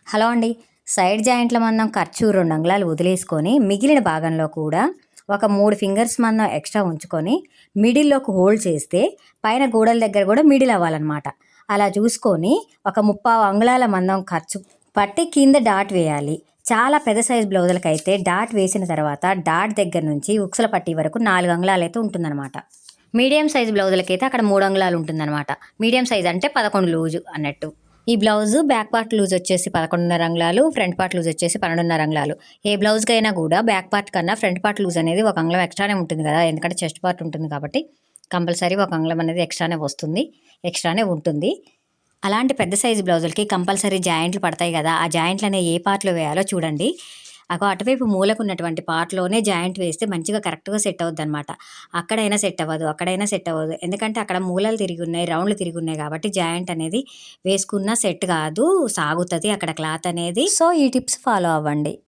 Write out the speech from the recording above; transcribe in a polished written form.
Hello అండి. Side జాయింట్ల మందం ఖర్చు 2 అంగుళాలు వదిలేసుకొని మిగిలిన భాగంలో కూడా ఒక 3 ఫింగర్స్ మందం ఎక్స్ట్రా ఉంచుకొని మిడిల్లోకి హోల్డ్ చేస్తే పైన గోడల దగ్గర కూడా మిడిల్ అవ్వాలన్నమాట. అలా చూసుకొని ఒక 30 అంగుళాల మందం ఖర్చు పట్టి కింద డాట్ వేయాలి. చాలా పెద్ద సైజ్ బ్లౌజులకైతే డాట్ వేసిన తర్వాత డాట్ దగ్గర నుంచి ఉక్సుల పట్టి వరకు 4 అంగుళాలు అయితే ఉంటుందన్నమాట. మీడియం సైజ్ బ్లౌజులకైతే అక్కడ 3 అంగుళాలు ఉంటుందన్నమాట. మీడియం సైజ్ అంటే 11 లూజు అన్నట్టు. ఈ బ్లౌజు బ్యాక్ పార్ట్ లూజ్ వచ్చేసి 11.5 అంగుళాలు, ఫ్రంట్ పార్ట్ లూజ్ వచ్చేసి 12.5 అంగుళాలు. ఏ బ్లౌజ్కైనా కూడా బ్యాక్ పార్ట్ కన్నా ఫ్రంట్ పార్ట్ లూజ్ అనేది 1 అంగుళం ఎక్స్ట్రానే ఉంటుంది కదా, ఎందుకంటే చెస్ట్ పార్ట్ ఉంటుంది కాబట్టి కంపల్సరీ 1 అంగుళం అనేది ఎక్స్ట్రానే వస్తుంది, ఎక్స్ట్రానే ఉంటుంది. అలాంటి పెద్ద సైజు బ్లౌజులకి కంపల్సరీ జాయింట్లు పడతాయి కదా, ఆ జాయింట్లు అనేవి ఏ పార్ట్లో వేయాలో చూడండి. అటువైపు మూలకు ఉన్నటువంటి పార్ట్లోనే జాయింట్ వేస్తే మంచిగా కరెక్ట్గా సెట్ అవుద్ది అనమాట. అక్కడైనా సెట్ అవ్వదు, అక్కడైనా సెట్ అవ్వదు, ఎందుకంటే అక్కడ మూలలు తిరిగి ఉన్నాయి, రౌండ్లు తిరిగి ఉన్నాయి కాబట్టి జాయింట్ అనేది వేసుకున్న సెట్ కాదు, సాగుతుంది అక్కడ క్లాత్ అనేది. సో ఈ టిప్స్ ఫాలో అవ్వండి.